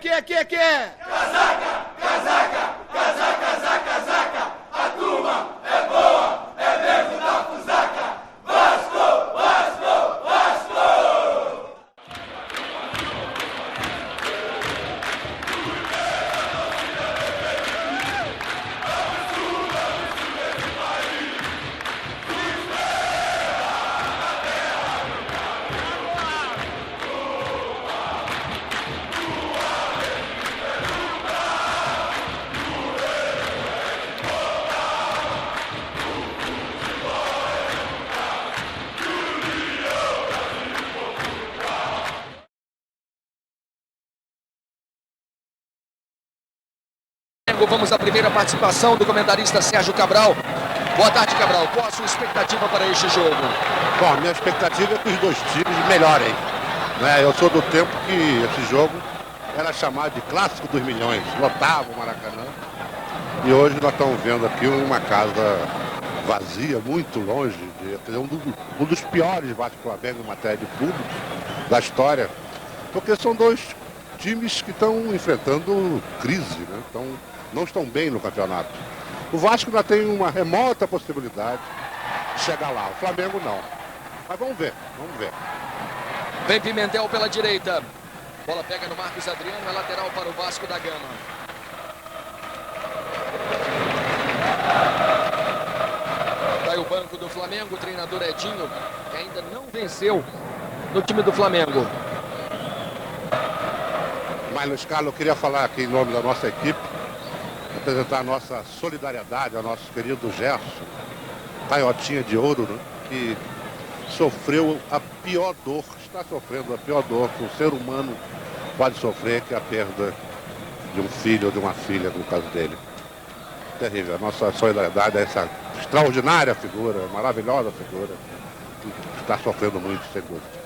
que? Casaca, casaca, casaca, casaca, casaca. A turma é boa, é mesmo da fusaca. Vasco, Vasco, Vasco! Vamos à primeira participação do comentarista Sérgio Cabral. Boa tarde, Cabral. Qual a sua expectativa para este jogo? Bom, minha expectativa é que os dois times melhorem, né? Eu sou do tempo que esse jogo era chamado de Clássico dos Milhões, lotava o Maracanã. E hoje nós estamos vendo aqui uma casa vazia, muito longe, um dos piores Vasco Flamengo em matéria de público da história, porque são dois times que estão enfrentando crise, né? Não estão bem no campeonato. O Vasco ainda tem uma remota possibilidade de chegar lá. O Flamengo não. Mas vamos ver, vamos ver. Vem Pimentel pela direita. Bola pega no Marcos Adriano, é lateral para o Vasco da Gama. Vai o banco do Flamengo, o treinador Edinho, que ainda não venceu no time do Flamengo. Mas, Luiz Carlos, eu queria falar aqui em nome da nossa equipe, apresentar a nossa solidariedade ao nosso querido Gerson, Canhotinha de Ouro, né, que sofreu a pior dor, está sofrendo a pior dor que um ser humano pode sofrer, que é a perda de um filho ou de uma filha, no caso dele. Terrível. A nossa solidariedade a essa extraordinária figura, maravilhosa figura, que está sofrendo muito, sem dúvida.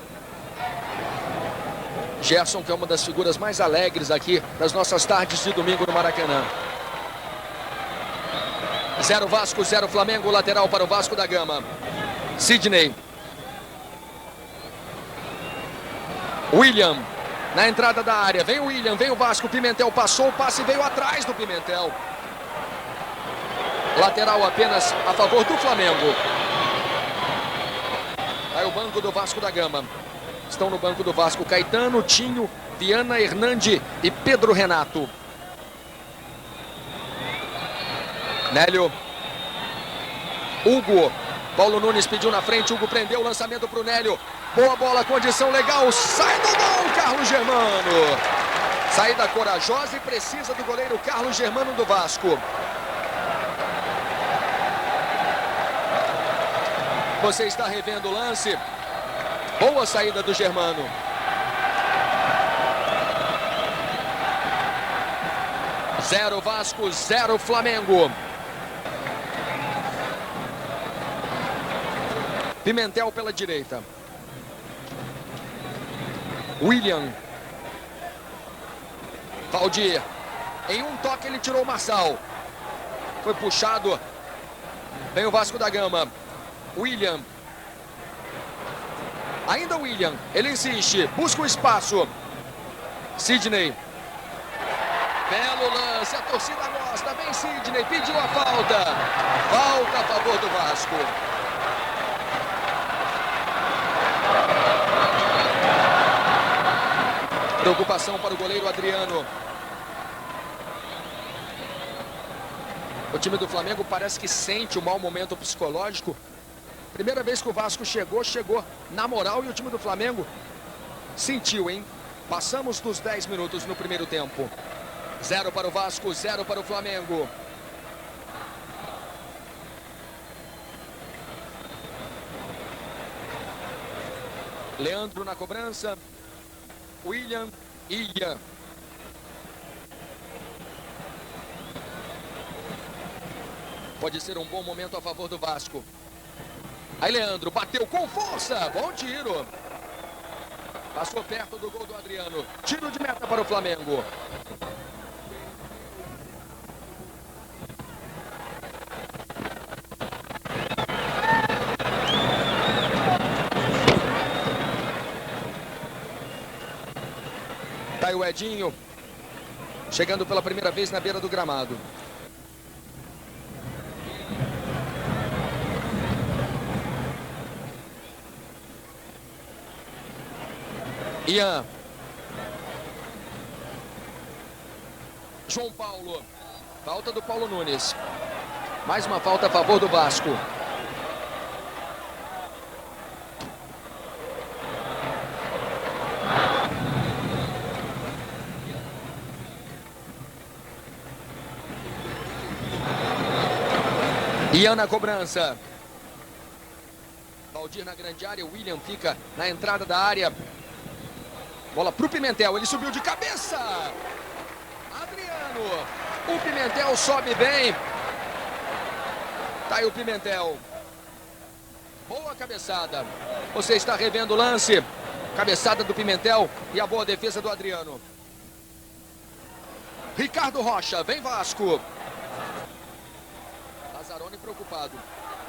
Gerson, que é uma das figuras mais alegres aqui das nossas tardes de domingo no Maracanã. 0 Vasco, 0 Flamengo, lateral para o Vasco da Gama. Sidney. William, na entrada da área. Vem o William, vem o Vasco, Pimentel passou, o passe veio atrás do Pimentel. Lateral apenas a favor do Flamengo. Aí o banco do Vasco da Gama. Estão no banco do Vasco Caetano, Tinho, Viana, Hernandi e Pedro Renato. Nélio. Hugo. Paulo Nunes pediu na frente, Hugo prendeu o lançamento para o Nélio. Boa bola, condição legal, sai do gol, Carlos Germano. Saída corajosa e precisa do goleiro Carlos Germano do Vasco. Você está revendo o lance. Boa saída do Germano. Zero Vasco, 0 Flamengo. Pimentel pela direita. William. Valdir. Em um toque ele tirou o Marçal. Foi puxado. Vem o Vasco da Gama. William. Ainda William, ele insiste, busca o espaço. Sidney. Belo lance, a torcida gosta. Vem Sidney, pediu a falta. Falta a favor do Vasco. Preocupação para o goleiro Adriano. O time do Flamengo parece que sente o mau momento psicológico. Primeira vez que o Vasco chegou na moral e o time do Flamengo sentiu, hein? Passamos dos 10 minutos no primeiro tempo. 0 para o Vasco, 0 para o Flamengo. Leandro na cobrança. William, Ilha. Pode ser um bom momento a favor do Vasco. Aí Leandro bateu com força, bom tiro. Passou perto do gol do Adriano. Tiro de meta para o Flamengo. Tá aí o Edinho. chegando pela primeira vez na beira do gramado. Ian. João Paulo. Falta do Paulo Nunes. Mais uma falta a favor do Vasco. Ian na cobrança. Valdir na grande área. O William fica na entrada da área. Bola para o Pimentel. Ele subiu de cabeça. Adriano. O Pimentel sobe bem. Tá aí o Pimentel. Boa cabeçada. Você está revendo o lance. Cabeçada do Pimentel e a boa defesa do Adriano. Ricardo Rocha. Vem Vasco. Lazzaroni preocupado.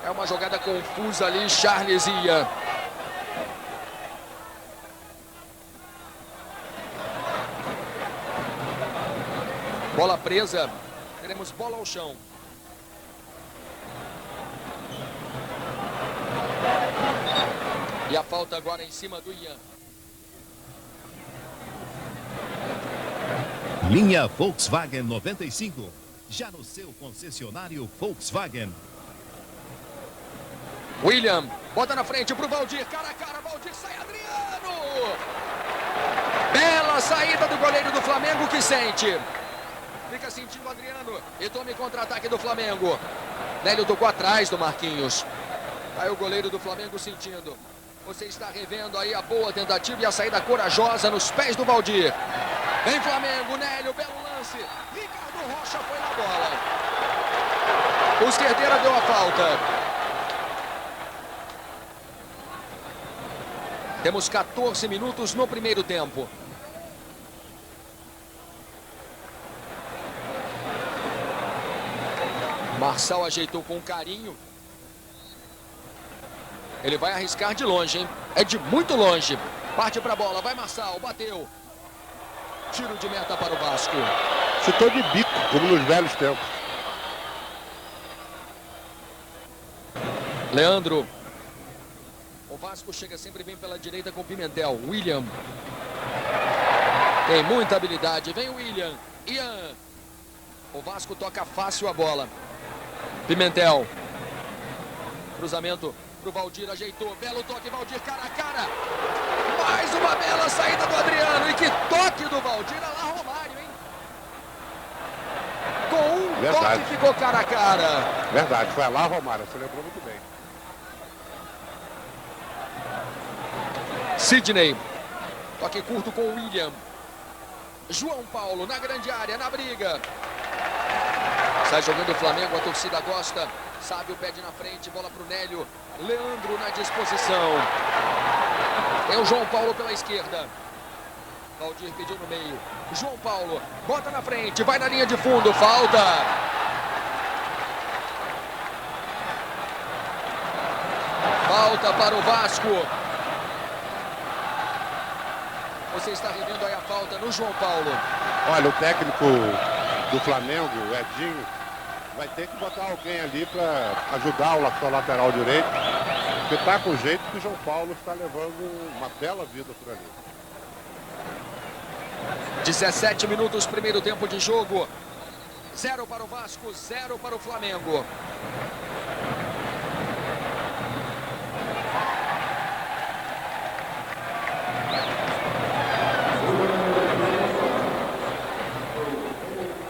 É uma jogada confusa ali. Charles e Ian. Bola presa. Teremos bola ao chão. E a falta agora em cima do Ian. Linha Volkswagen 95. Já no seu concessionário Volkswagen. William. Bota na frente pro Valdir. Cara a cara. Valdir sai. Adriano. Bela saída do goleiro do Flamengo que sente. Fica sentindo o Adriano e tome contra-ataque do Flamengo. Nélio tocou atrás do Marquinhos. Aí o goleiro do Flamengo sentindo. Você está revendo aí a boa tentativa e a saída corajosa nos pés do Valdir. Vem Flamengo, Nélio, belo lance. Ricardo Rocha foi na bola. O Esquerdeira deu a falta. Temos 14 minutos no primeiro tempo. Marçal ajeitou com carinho. Ele vai arriscar de longe, hein? É de muito longe. Parte para a bola, vai Marçal, bateu. Tiro de meta para o Vasco. Chutou de bico, como nos velhos tempos. Leandro. O Vasco chega sempre bem pela direita com o Pimentel. William. Tem muita habilidade. Vem o William. Ian. O Vasco toca fácil a bola. Pimentel. Cruzamento pro Valdir, ajeitou. Belo toque, Valdir, cara a cara. Mais uma bela saída do Adriano. E que toque do Valdir, olha lá Romário, hein? Com um toque ficou cara a cara. Verdade, foi lá Romário, você lembrou muito bem. Sidney. Toque curto com o William. João Paulo na grande área, na briga. Sai jogando o Flamengo, a torcida gosta. Sábio pede na frente, bola pro Nélio. Leandro na disposição. Tem o João Paulo pela esquerda. Valdir pediu no meio. João Paulo, bota na frente, vai na linha de fundo, falta. Falta para o Vasco. Você está revendo aí a falta no João Paulo. Olha, o técnico do Flamengo, o Edinho, vai ter que botar alguém ali para ajudar o seu lateral direito. Porque está com jeito que o João Paulo está levando uma bela vida por ali. 17 minutos, primeiro tempo de jogo. 0 para o Vasco, 0 para o Flamengo.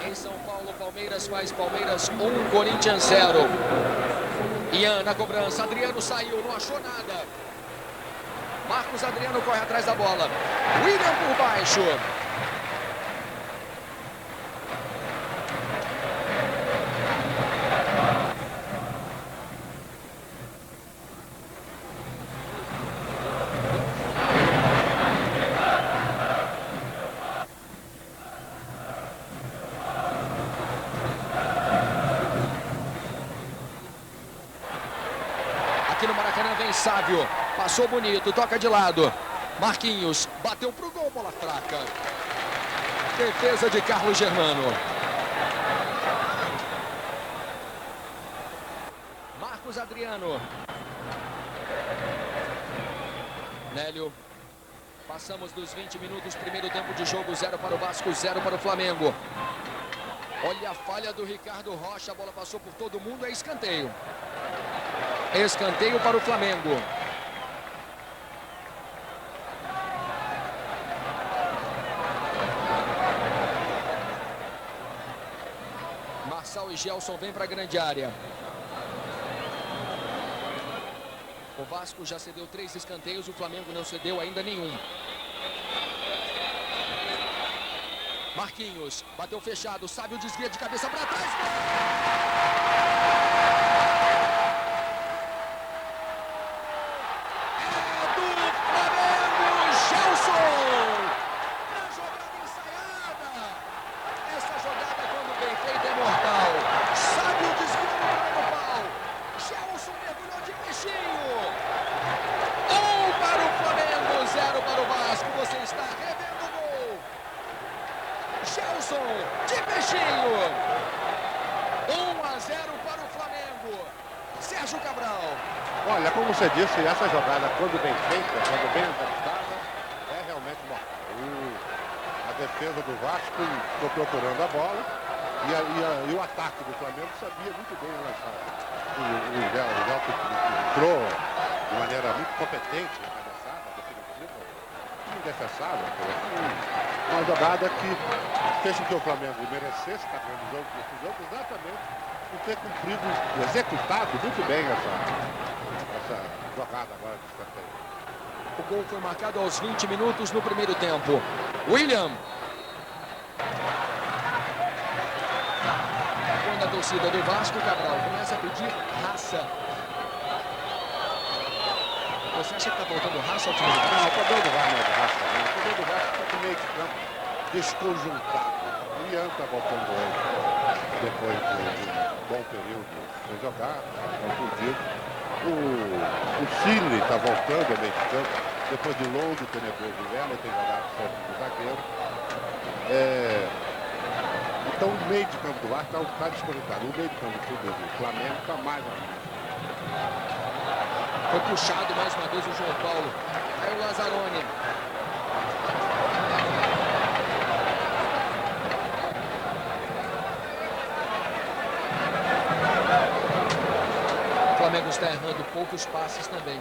Em São Paulo, Palmeiras faz Palmeiras 1, Corinthians 0. Ian na cobrança, Adriano saiu, não achou nada. Marcos Adriano corre atrás da bola. William por baixo. Aqui no Maracanã vem Sávio. Passou bonito, toca de lado. Marquinhos bateu pro gol, bola fraca. Defesa de Carlos Germano. Marcos Adriano. Nélio. Passamos dos 20 minutos, primeiro tempo de jogo, 0 para o Vasco, 0 para o Flamengo. Olha a falha do Ricardo Rocha, a bola passou por todo mundo, é escanteio. Escanteio para o Flamengo. Marçal e Gelson vêm para a grande área. O Vasco já cedeu 3 escanteios, o Flamengo não cedeu ainda nenhum. Marquinhos, bateu fechado, sabe o desvio de cabeça para trás. É do Flamengo, Gelson! Na jogada ensaiada. Essa jogada, quando bem feita, é mortal. Sabe o desvio do primeiro pau. Gelson mergulhou de peixinho. 1 para o Flamengo, 0 para o Vasco. Você está revendo o gol. Gelson de peixinho. 1-0 para o Flamengo. Sérgio Cabral. Olha, como você disse, essa jogada, quando bem feita, quando bem executada, é realmente mortal. A defesa do Vasco ficou procurando a bola e o ataque do Flamengo sabia muito bem lançar. O Gelson entrou de maneira muito competente na cabeçada, definitiva, indefensável. Uma jogada que fez com que o Flamengo merecesse estar ganhando esse jogo exatamente por ter cumprido, executado muito bem essa jogada agora de escanteio. O gol foi marcado aos 20 minutos no primeiro tempo. William. Quando a torcida do Vasco, Cabral começa a pedir raça. Você acha que está faltando raça ao time do Vasco? Não, o problema do Vasco não é de raça, não. O problema do Vasco está com meio de campo desconjuntado. O Ian está voltando hoje, depois de um bom período sem jogar, contundido. O Cine está voltando ao meio de campo, depois de longo e tenebroso inverno, ele tem jogado sempre com o zagueiro. Então o meio de campo do Vasco está desconjuntado. O meio de campo do Flamengo está mais ou menos. Foi puxado mais uma vez o João Paulo. Aí o Lazzaroni. O Flamengo está errando poucos passes também.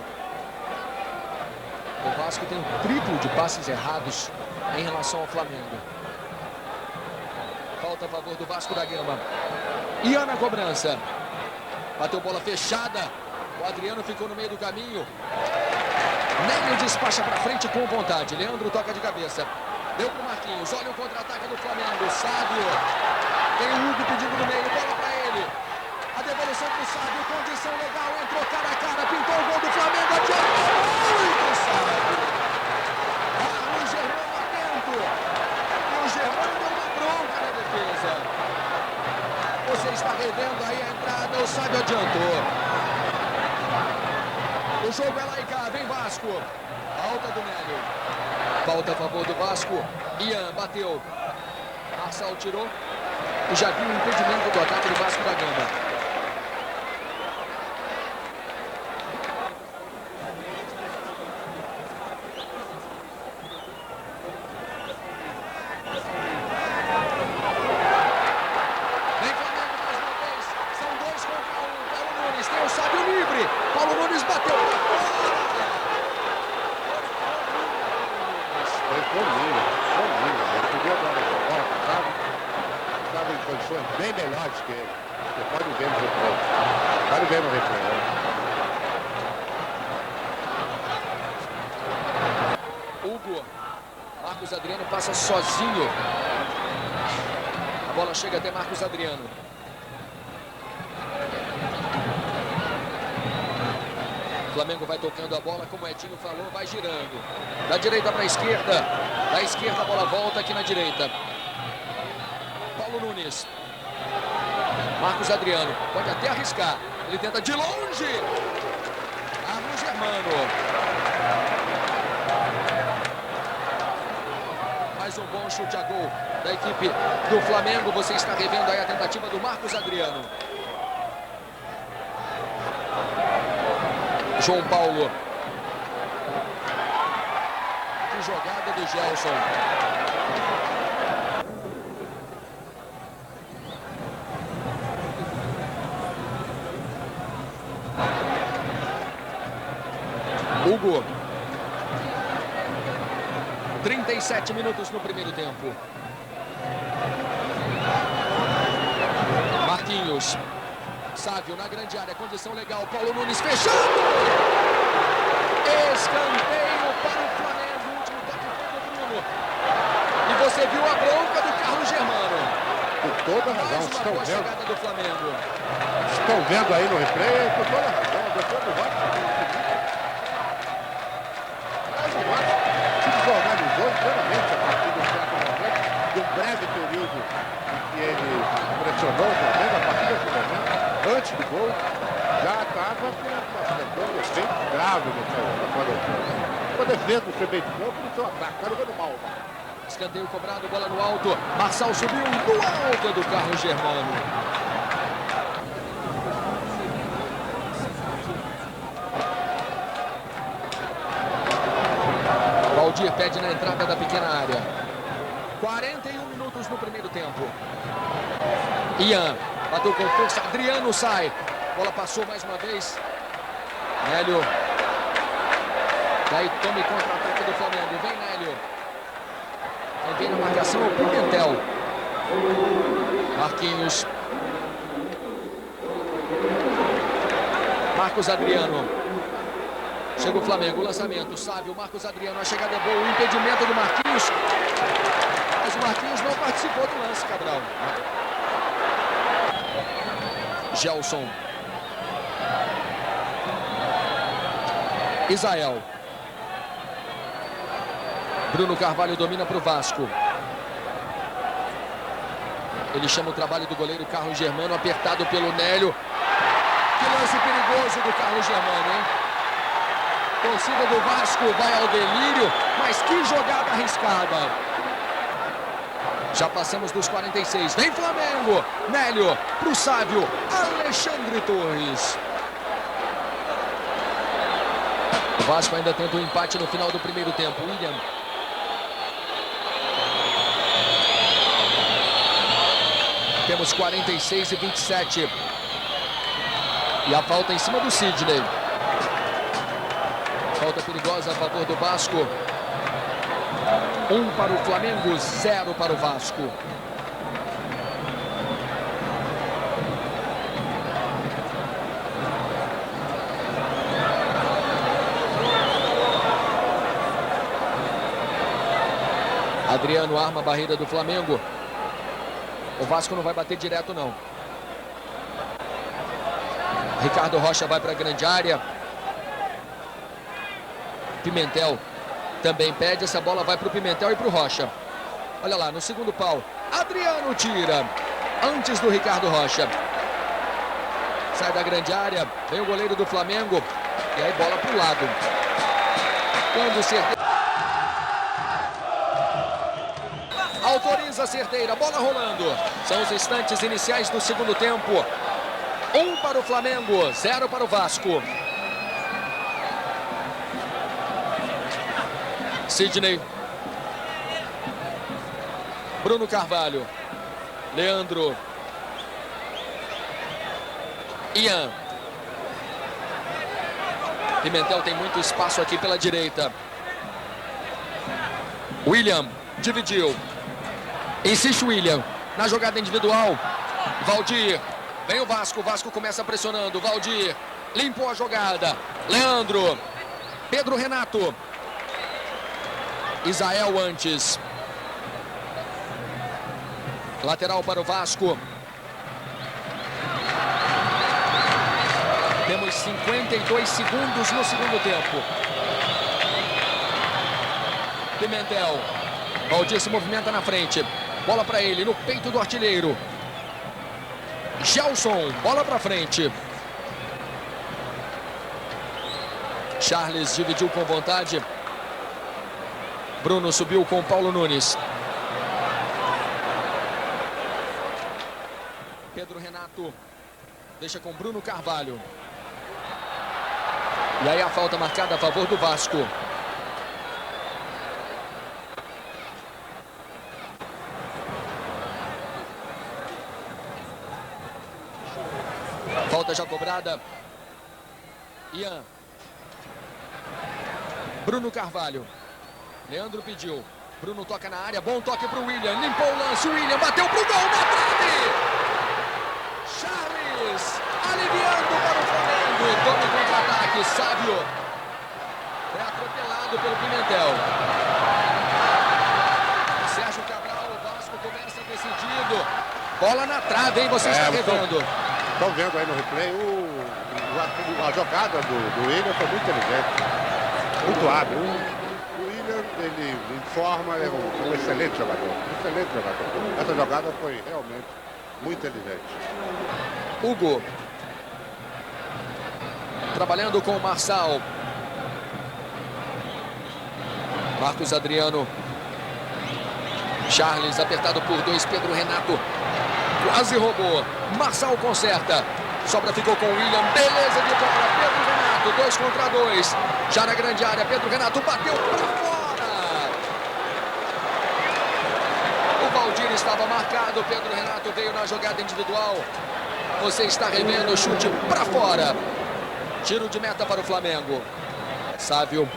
O Vasco tem um triplo de passes errados em relação ao Flamengo. Falta a favor do Vasco da Gama. Ian na cobrança. Bateu bola fechada. O Adriano ficou no meio do caminho. Nélio despacha para frente com vontade. Leandro toca de cabeça. Deu para o Marquinhos. Olha o contra-ataque do Flamengo. Sábio. Tem o Hugo pedindo no meio. Bola para ele. A devolução para o Sábio. Condição legal. Entrou cara a cara. Pintou o gol do Flamengo. Adiantou muito, Sábio. O Germano atento. E o Germano deu uma bronca na defesa. Você está revendo aí a entrada. O Sábio adiantou. O jogo é lá e cá, vem Vasco. Falta do Nélio. Falta a favor do Vasco. Ian bateu. Marçal tirou. E já viu o impedimento do ataque do Vasco da Gama. Bem melhores que ele. Você pode ver no replay. Pode ver no replay. Hugo. Marcos Adriano passa sozinho. A bola chega até Marcos Adriano. O Flamengo vai tocando a bola, como o Edinho falou, vai girando. Da direita para a esquerda. Da esquerda a bola volta aqui na direita. Paulo Nunes. Marcos Adriano, pode até arriscar. Ele tenta de longe. Carlos Germano. Mas Mais um bom chute a gol da equipe do Flamengo. Você está revendo aí a tentativa do Marcos Adriano. João Paulo. Que jogada do Gelson. Hugo. 37 minutos no primeiro tempo. Marquinhos. Sávio na grande área, condição legal. Paulo Nunes fechando. Escanteio para o Flamengo. O último toque foi do Bruno. E você viu a bronca do Carlos Germano. Com toda razão. Mais uma boa chegada do Flamengo. Estão vendo aí no replay, com toda razão. Depois do Vasco, se desorganizou inteiramente a partir do certo momento, de um breve período em que ele pressionou o Flamengo, a partir desse momento, antes do gol, já estava com um efeito grave na sua defesa. A defesa do seu meio de campo e do seu ataque, está jogando mal. Escanteio cobrado, bola no alto. Marçal subiu no alto do Carlos Germano. Valdir pede na entrada da pequena área. 41 minutos no primeiro tempo. Ian bateu com força. Adriano sai. Bola passou mais uma vez. Nélio. Daí tome contra-ataque do Flamengo. Vem Nélio. Vem na marcação o Pimentel. Marquinhos. Marcos Adriano. Chega o Flamengo, o lançamento, Sávio, Marcos Adriano, a chegada é boa, o impedimento do Marquinhos. Mas o Marquinhos não participou do lance, Cabral. Gelson. Isael. Bruno Carvalho domina para o Vasco. Ele chama o trabalho do goleiro Carlos Germano, apertado pelo Nélio. Que lance perigoso do Carlos Germano, hein? Torcida do Vasco vai ao delírio, mas que jogada arriscada. Já passamos dos 46. Vem Flamengo. Nélio para o Sávio. Alexandre Torres. O Vasco ainda tenta um empate no final do primeiro tempo. William. Temos 46 e 27. E a falta em cima do Sidney. Falta perigosa a favor do Vasco. 1 para o Flamengo, 0 para o Vasco. Adriano arma a barreira do Flamengo. O Vasco não vai bater direto, não. Ricardo Rocha vai para a grande área. Pimentel também pede, essa bola vai para o Pimentel e para o Rocha. Olha lá, no segundo pau, Adriano tira, antes do Ricardo Rocha. Sai da grande área, vem o goleiro do Flamengo, e aí bola para o lado. Quando Certeira autoriza a Certeira, bola rolando. São os instantes iniciais do segundo tempo. 1 para o Flamengo, 0 para o Vasco. Sidney. Bruno Carvalho. Leandro. Ian. Pimentel tem muito espaço aqui pela direita. William. Dividiu. Insiste o William. Na jogada individual. Valdir. Vem o Vasco começa pressionando. Valdir. Limpou a jogada. Leandro. Pedro Renato. Isael antes. Lateral para o Vasco. Temos 52 segundos no segundo tempo. Pimentel. Valdir se movimenta na frente. Bola para ele, no peito do artilheiro. Gelson, bola para frente. Charles dividiu com vontade. Bruno subiu com Paulo Nunes. Pedro Renato deixa com Bruno Carvalho. E aí a falta marcada a favor do Vasco. Falta já cobrada. Ian. Bruno Carvalho. Leandro pediu. Bruno toca na área. Bom toque para o William. Limpou o lance. William bateu para o gol. Na trave. Charles aliviando para o Flamengo. Toma contra-ataque. Sávio. É atropelado pelo Pimentel. Sérgio Cabral. O Vasco começa decidido. Bola na trave, hein? Você está revendo. Estão vendo aí no replay a jogada do William foi muito inteligente, muito hábil. O William, ele informa, é um excelente jogador, Essa jogada foi realmente muito inteligente. Hugo. Trabalhando com o Marçal. Marcos Adriano. Charles apertado por dois. Pedro Renato. Quase roubou. Marçal conserta. Sobra ficou com o William. Beleza de bola. Pedro Renato. 2 contra 2. Já na grande área. Pedro Renato bateu para fora. O Valdir estava marcado. Pedro Renato veio na jogada individual. Você está revendo o chute para fora. Tiro de meta para o Flamengo. Sávio.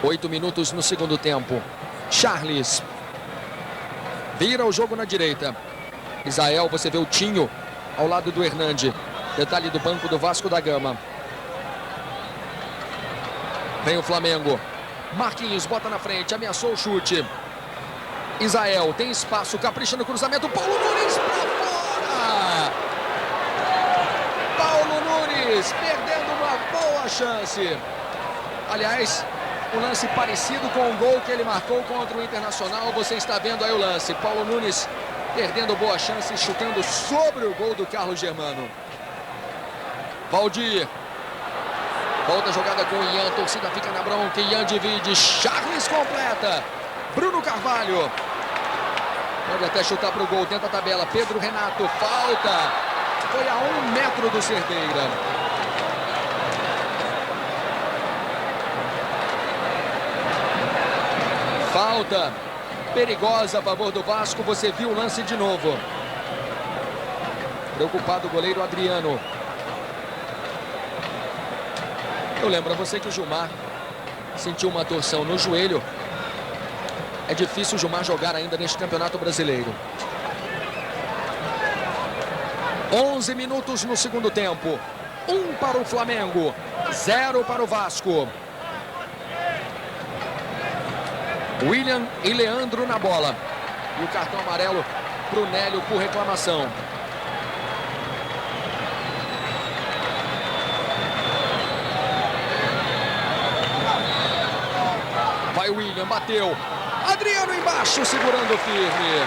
8 minutos no segundo tempo. Charles. Vira o jogo na direita. Isael, você vê o Tinho ao lado do Hernande. Detalhe do banco do Vasco da Gama. Vem o Flamengo. Marquinhos bota na frente, ameaçou o chute. Isael tem espaço, capricha no cruzamento. Paulo Nunes para fora. Paulo Nunes perdendo uma boa chance. Aliás, um lance parecido com o gol que ele marcou contra o Internacional. Você está vendo aí o lance. Paulo Nunes perdendo boa chance, chutando sobre o gol do Carlos Germano. Valdir. Volta a jogada com o Ian. Torcida fica na bronca. Ian divide. Charles completa. Bruno Carvalho. Pode até chutar para o gol. Tenta a tabela. Pedro Renato. Falta. Foi a 1 metro do Cerdeira. Falta perigosa a favor do Vasco. Você viu o lance de novo. Preocupado o goleiro Adriano. Eu lembro a você que o Gilmar sentiu uma torção no joelho. É difícil o Gilmar jogar ainda neste Campeonato Brasileiro. 11 minutos no segundo tempo. 1 para o Flamengo, 0 para o Vasco. William e Leandro na bola. E o cartão amarelo para o Nélio por reclamação. Vai o William, bateu. Adriano embaixo, segurando firme.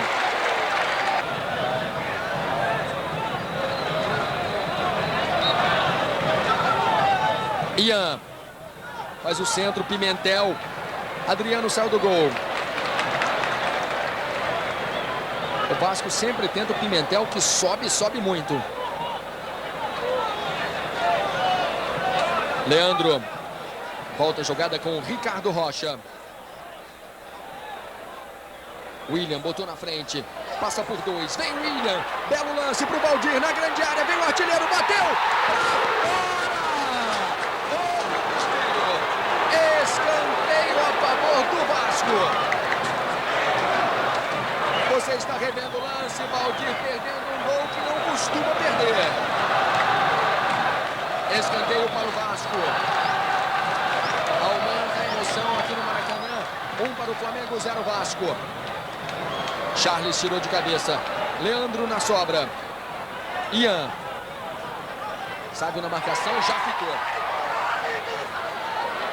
Ian faz o centro, Pimentel. Adriano saiu do gol. O Vasco sempre tenta o Pimentel, que sobe muito. Leandro. Volta a jogada com o Ricardo Rocha. William botou na frente. Passa por 2. Vem William. Belo lance para o Valdir na grande área. Vem o artilheiro. Bateu. Escanteio a favor do Vasco. Você está revendo o lance. Valdir perdendo um gol que não costuma perder. Escanteio para o Vasco. Aumenta a emoção aqui no Maracanã. 1 para o Flamengo, 0 Vasco. Charles tirou de cabeça. Leandro na sobra. Ian. Sávio na marcação, já ficou.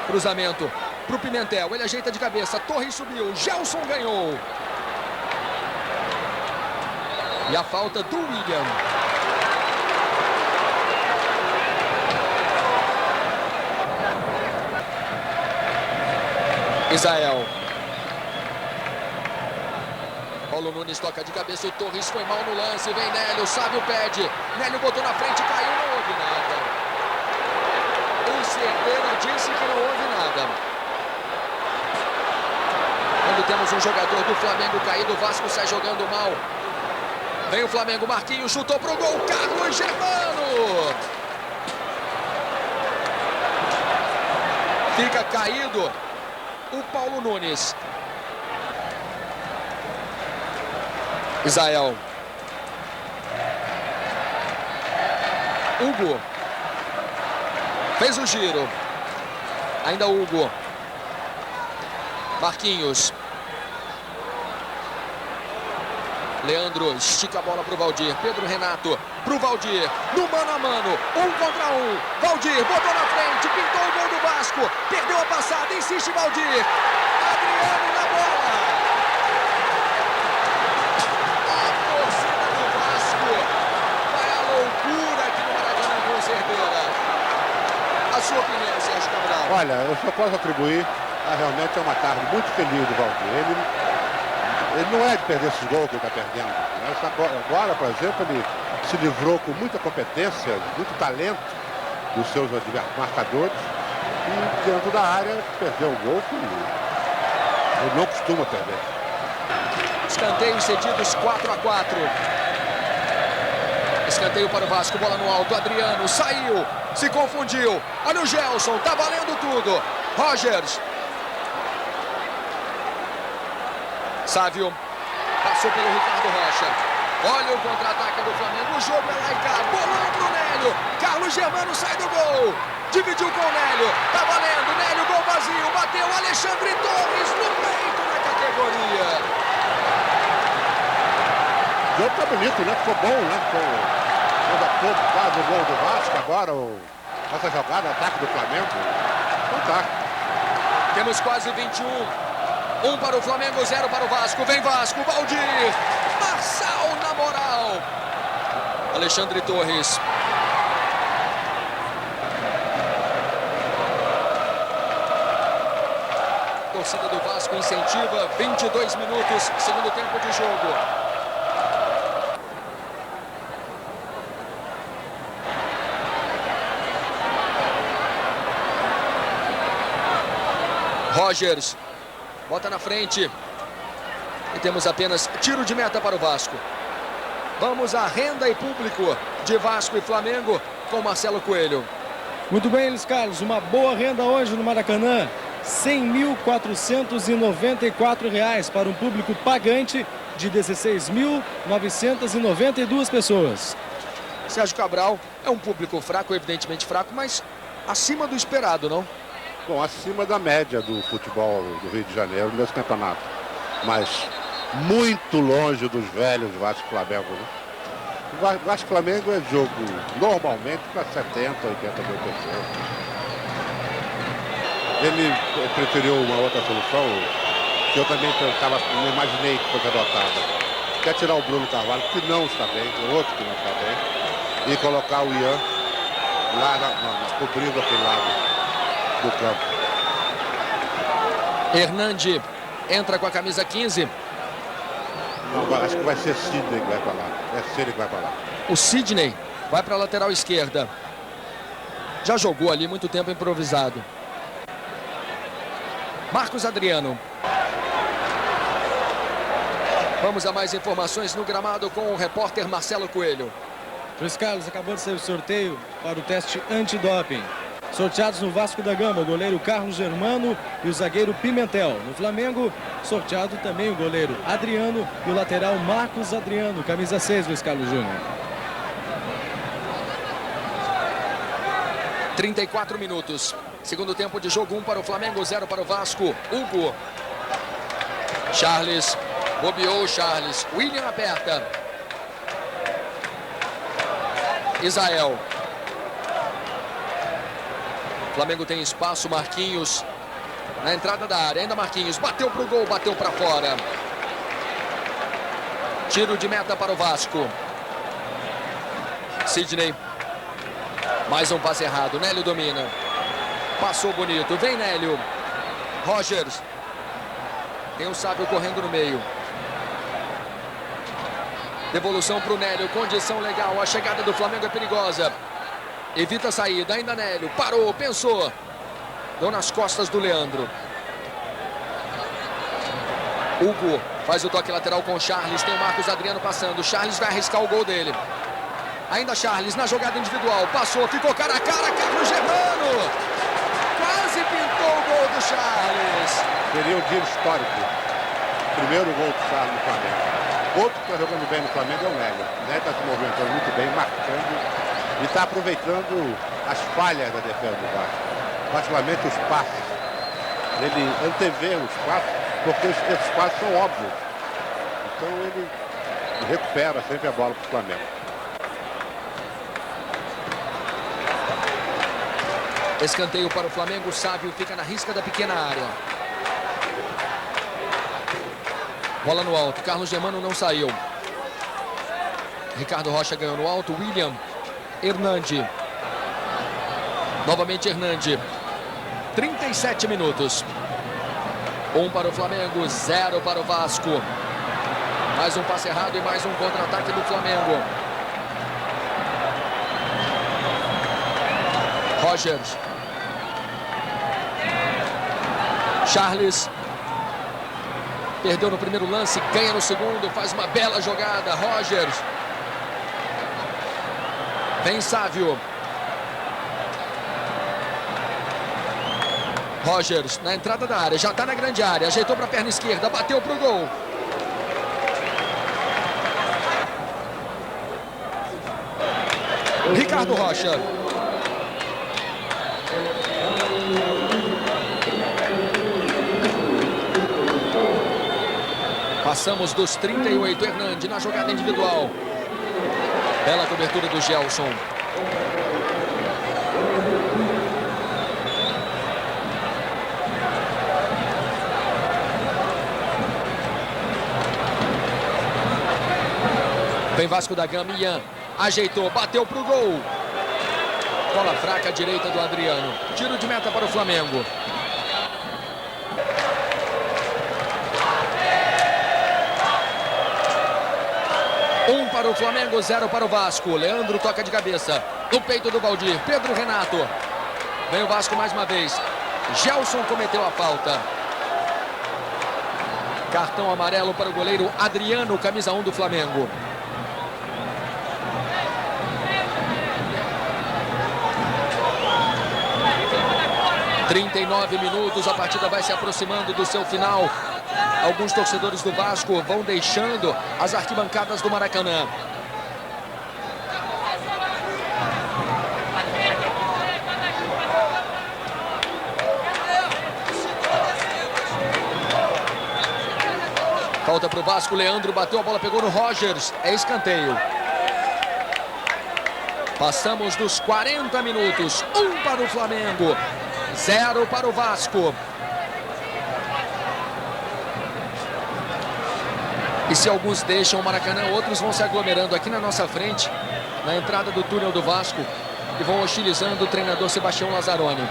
Cruzamento para o Pimentel. Ele ajeita de cabeça. Torres subiu. Gelson ganhou. E a falta do William. Isael. Paulo Nunes toca de cabeça, o Torres foi mal no lance, vem Nélio, Sávio pede. Nélio botou na frente, caiu, não houve nada. O Cerdeira disse que não houve nada. Quando temos um jogador do Flamengo caído, o Vasco sai jogando mal. Vem o Flamengo, Marquinhos chutou pro gol, Carlos Germano. Fica caído o Paulo Nunes. Isael. Hugo. Fez o giro. Ainda Hugo. Marquinhos. Leandro estica a bola para o Valdir. Pedro Renato para o Valdir. No mano a mano. 1 contra 1. Valdir botou na frente. Pintou o gol do Vasco. Perdeu a passada. Insiste Valdir. Adriano na bola. A torcida do Vasco vai à loucura aqui no Maracanã com o Cerdeira. A sua opinião, Sérgio Cabral? Olha, eu só posso atribuir realmente uma tarde muito feliz do Valdir. Ele não é de perder esses gols que ele está perdendo. Agora, por exemplo, ele se livrou com muita competência, muito talento dos seus marcadores. E dentro da área perdeu um gol que ele não costuma perder. Escanteios cedidos 4-4. Escanteio para o Vasco, bola no alto. Adriano saiu, se confundiu. Olha o Gelson, tá valendo tudo. Rogers. Sávio passou pelo Ricardo Rocha. Olha o contra-ataque do Flamengo. O jogo é lá e cá. Bolão pro Nélio. Carlos Germano sai do gol. Dividiu com o Nélio. Tá valendo. Nélio, gol vazio. Bateu Alexandre Torres no peito na categoria. O jogo tá bonito, né? Ficou bom, né? Ficou pouco quase o gol do Vasco. Agora essa jogada, ataque do Flamengo. Fantástico. Temos quase 21. 1 para o Flamengo, 0 para o Vasco. Vem Vasco, Valdir. Marçal na moral. Alexandre Torres. Torcida do Vasco incentiva. 22 minutos, segundo tempo de jogo. Rogers. Bota na frente. E temos apenas tiro de meta para o Vasco. Vamos à renda e público de Vasco e Flamengo com Marcelo Coelho. Muito bem, Luiz Carlos. Uma boa renda hoje no Maracanã. R$ 100.494 para um público pagante de 16.992 pessoas. Sérgio Cabral é um público fraco, evidentemente fraco, mas acima do esperado, não? Bom, acima da média do futebol do Rio de Janeiro nesse campeonato. Mas muito longe dos velhos Vasco e Flamengo, né? O Vasco e Flamengo é jogo normalmente para 70, 80 mil pessoas. Ele preferiu uma outra solução que eu também não imaginei que fosse adotada. Quer tirar o Bruno Carvalho, que não está bem, o outro que não está bem, e colocar o Ian lá cobrindo aquele lado do campo. Hernandi entra com a camisa 15. Não, acho que vai ser Sidney que vai para lá. É Sidney que vai para lá. O Sidney vai para a lateral esquerda. Já jogou ali muito tempo improvisado. Marcos Adriano. Vamos a mais informações no gramado com o repórter Marcelo Coelho. Luiz Carlos, acabou de sair o sorteio para o teste antidoping. Sorteados no Vasco da Gama, o goleiro Carlos Germano e o zagueiro Pimentel. No Flamengo, sorteado também o goleiro Adriano e o lateral Marcos Adriano, camisa 6, Luiz Carlos Júnior. 34 minutos. Segundo tempo de jogo, 1 para o Flamengo, 0 para o Vasco. Hugo. Charles. Bobeou o Charles. William aperta. Isael. Flamengo tem espaço, Marquinhos na entrada da área, ainda Marquinhos, bateu pro gol, bateu para fora. Tiro de meta para o Vasco. Sidney. Mais um passe errado, Nélio domina. Passou bonito, vem Nélio. Rogers. Tem o Sávio correndo no meio. Devolução para o Nélio, condição legal, a chegada do Flamengo é perigosa. Evita a saída, ainda Nélio, parou, pensou. Deu nas costas do Leandro. Hugo faz o toque lateral com o Charles, tem o Marcos Adriano passando. O Charles vai arriscar o gol dele. Ainda Charles na jogada individual, passou, ficou cara a cara, Carlos Germano. Quase pintou o gol do Charles. Seria um dia histórico. Primeiro gol do Charles no Flamengo. Outro que está jogando bem no Flamengo é o Nélio. O Nélio está se movimentando muito bem, marcando e está aproveitando as falhas da defesa do Vasco. Particularmente os passes. Ele antevê os passes, porque esses passes são óbvios. Então ele recupera sempre a bola para o Flamengo. Escanteio para o Flamengo, o Sávio fica na risca da pequena área. Bola no alto, Carlos Germano não saiu. Ricardo Rocha ganhou no alto, William, Hernandi. Novamente Hernandi. 37 minutos. 1 para o Flamengo, 0 para o Vasco. Mais um passe errado e mais um contra-ataque do Flamengo. Rogers. Charles. Perdeu no primeiro lance, ganha no segundo, faz uma bela jogada. Rogers. Vem Sávio. Rogers na entrada da área, já está na grande área. Ajeitou para a perna esquerda, bateu para o gol. Ricardo Rocha. Passamos dos 38, Hernandi na jogada individual. Bela cobertura do Gelson. Vem Vasco da Gama, Ian. Ajeitou, bateu pro gol. Bola fraca à direita do Adriano. Tiro de meta para o Flamengo. Um para o Flamengo, 0 para o Vasco. Leandro toca de cabeça. No peito do Valdir. Pedro Renato. Vem o Vasco mais uma vez. Gelson cometeu a falta. Cartão amarelo para o goleiro Adriano, camisa 1 do Flamengo. (39 minutos), a partida vai se aproximando do seu final. Alguns torcedores do Vasco vão deixando as arquibancadas do Maracanã. Falta para o Vasco, Leandro bateu, a bola pegou no Rogers, é escanteio. Passamos dos 40 minutos, 1 para o Flamengo, 0 para o Vasco. E se alguns deixam o Maracanã, outros vão se aglomerando aqui na nossa frente, na entrada do túnel do Vasco, e vão hostilizando o treinador Sebastião Lazzaroni.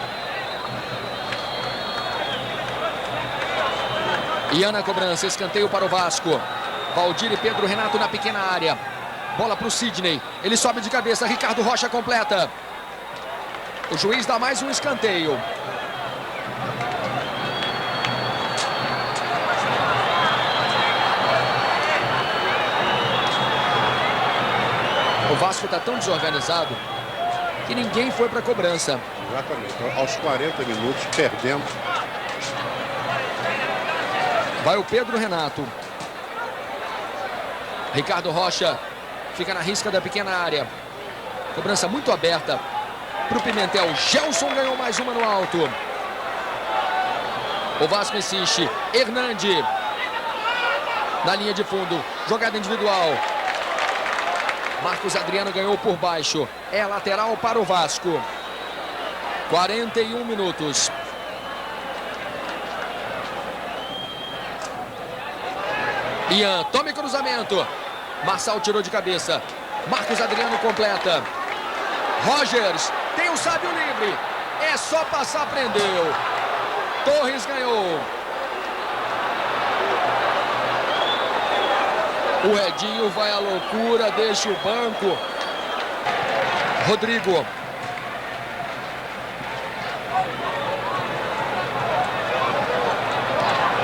Ian na cobrança, escanteio para o Vasco. Valdir e Pedro Renato na pequena área. Bola para o Sidney, ele sobe de cabeça, Ricardo Rocha completa. O juiz dá mais um escanteio. O Vasco está tão desorganizado que ninguém foi para a cobrança. Exatamente, aos 40 minutos, perdendo. Vai o Pedro Renato. Ricardo Rocha fica na risca da pequena área. Cobrança muito aberta para o Pimentel. Gelson ganhou mais uma no alto. O Vasco insiste. Hernandi na linha de fundo. Jogada individual. Marcos Adriano ganhou por baixo. É lateral para o Vasco. 41 minutos. Ian, tome cruzamento. Marçal tirou de cabeça. Marcos Adriano completa. Rogers, tem o Sávio livre. É só passar, prendeu. Torres ganhou. O Edinho vai à loucura, deixa o banco. Rodrigo.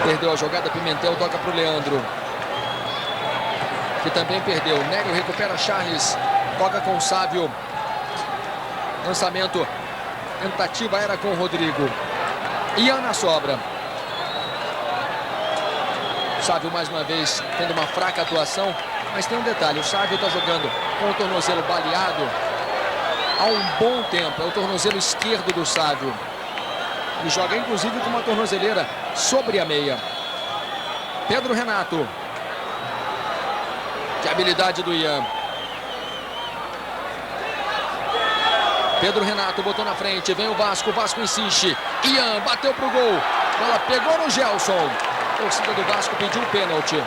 Perdeu a jogada, Pimentel toca para o Leandro, que também perdeu. Nélio recupera Charles, toca com o Sávio. Lançamento, tentativa era com o Rodrigo. Ian na sobra. Sávio mais uma vez tendo uma fraca atuação, mas tem um detalhe, o Sávio está jogando com o tornozelo baleado há um bom tempo. É o tornozelo esquerdo do Sávio. Ele joga inclusive com uma tornozeleira sobre a meia. Pedro Renato. Que habilidade do Ian. Pedro Renato botou na frente, vem o Vasco insiste. Ian bateu pro gol. Bola pegou no Gelson. A torcida do Vasco pediu um pênalti.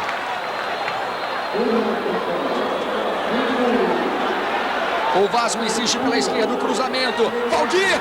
O Vasco insiste pela esquerda, o cruzamento. Valdir!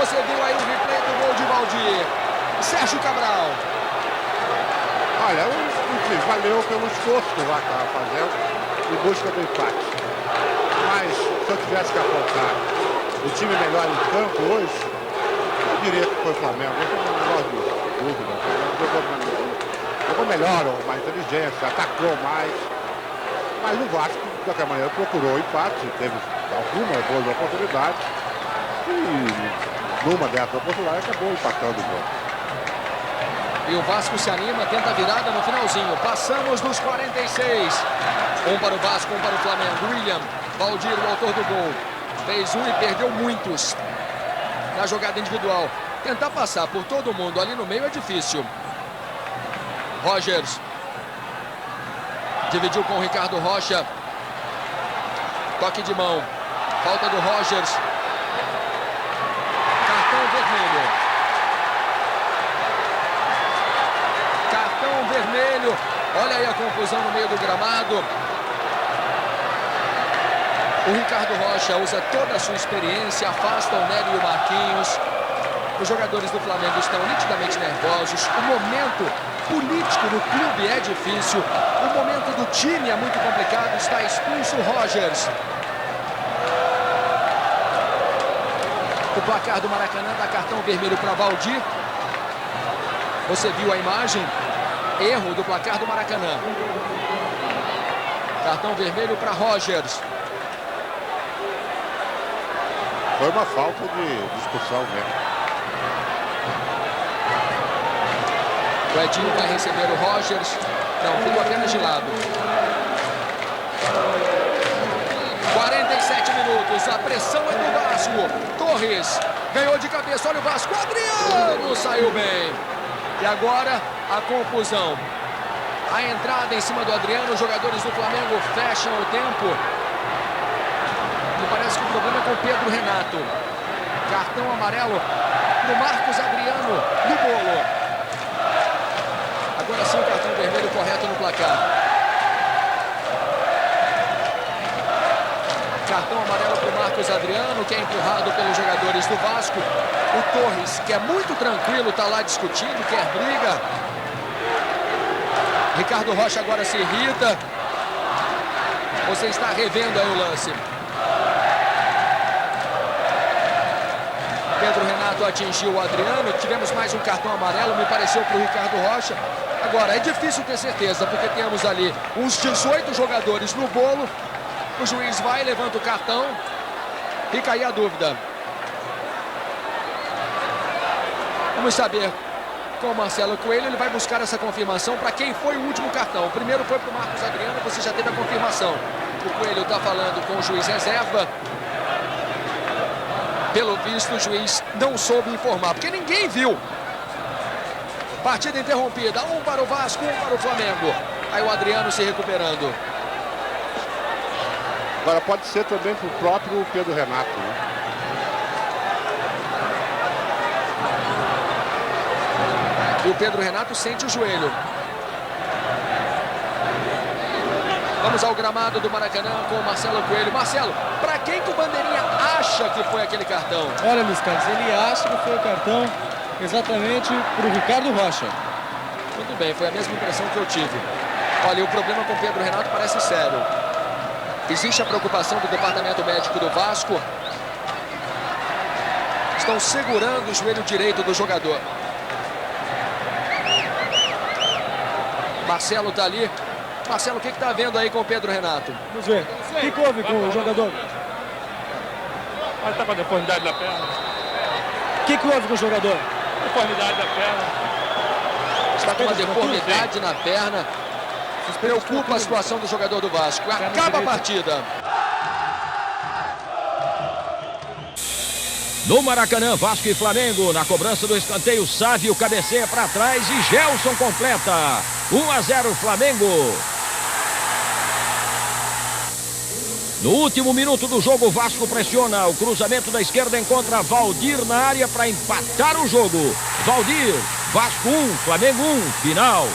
Você viu aí o replay do gol de Valdir. Sérgio Cabral. Olha, valeu pelo esforço que o Vasco estava fazendo em busca do empate. Mas se eu tivesse que apontar o time melhor em campo hoje, eu diria que foi o Flamengo. Eu tenho a menor dúvida. Jogou melhor, mais inteligência, atacou mais. Mas o Vasco, de qualquer maneira, procurou o empate, teve algumas boas oportunidades. E numa dessas oportunidades acabou empatando o jogo. E o Vasco se anima, tenta a virada no finalzinho. Passamos dos 46. Um para o Vasco, um para o Flamengo. William, Valdir, o autor do gol. Fez um e perdeu muitos na jogada individual. Tentar passar por todo mundo ali no meio é difícil. Rogers. Dividiu com o Ricardo Rocha. Toque de mão. Falta do Rogers. Cartão vermelho. Cartão vermelho. Olha aí a confusão no meio do gramado. O Ricardo Rocha usa toda a sua experiência, afasta o Nélio e o Marquinhos. Os jogadores do Flamengo estão nitidamente nervosos. O momento político do clube é difícil. O momento do time é muito complicado. Está expulso o Rogers. O placar do Maracanã dá cartão vermelho para Valdir. Você viu a imagem? Erro do placar do Maracanã. Cartão vermelho para Rogers. Foi uma falta de discussão mesmo. O Edinho vai receber o Rogers. Não, ficou apenas de lado. 47 minutos. A pressão é do Vasco. Torres ganhou de cabeça. Olha o Vasco. Adriano saiu bem. E agora a confusão. A entrada em cima do Adriano. Os jogadores do Flamengo fecham o tempo. E parece que o problema é com o Pedro Renato. Cartão amarelo do Marcos Adriano no bolo. Agora sim o cartão vermelho correto no placar. Cartão amarelo para o Marcos Adriano, que é empurrado pelos jogadores do Vasco. O Torres, que é muito tranquilo, está lá discutindo, quer briga. Ricardo Rocha agora se irrita. Você está revendo aí o lance. Pedro Renato atingiu o Adriano. Tivemos mais um cartão amarelo, me pareceu, para o Ricardo Rocha. Agora, é difícil ter certeza, porque temos ali uns 18 jogadores no bolo. O juiz vai, levanta o cartão. Fica aí a dúvida. Vamos saber com o Marcelo Coelho. Ele vai buscar essa confirmação para quem foi o último cartão. O primeiro foi para o Marcos Adriano, você já teve a confirmação. O Coelho está falando com o juiz reserva. Pelo visto, o juiz não soube informar, porque ninguém viu. Partida interrompida, 1 para o Vasco, 1 para o Flamengo. Aí o Adriano se recuperando. Agora pode ser também pro próprio Pedro Renato, né? E o Pedro Renato sente o joelho. Vamos ao gramado do Maracanã com o Marcelo Coelho. Marcelo, para quem que o Bandeirinha acha que foi aquele cartão? Olha, Luiz Carlos, ele acha que foi o cartão exatamente para o Ricardo Rocha. Tudo bem, foi a mesma impressão que eu tive. Olha, o problema com o Pedro Renato parece sério. Existe a preocupação do departamento médico do Vasco. Estão segurando o joelho direito do jogador. Marcelo está ali. Marcelo, o que está vendo aí com o Pedro Renato? Vamos ver. O que houve com o jogador? Ele está com a deformidade da perna. O que houve com o jogador? Deformidade da perna. Está com uma deformidade na perna. Preocupa a situação do jogador do Vasco. Acaba a partida. No Maracanã, Vasco e Flamengo, na cobrança do escanteio, Sávio cabeceia para trás e Gelson completa. 1-0 Flamengo. No último minuto do jogo, o Vasco pressiona. O cruzamento da esquerda encontra Valdir na área para empatar o jogo. Valdir, Vasco 1, Flamengo 1, final.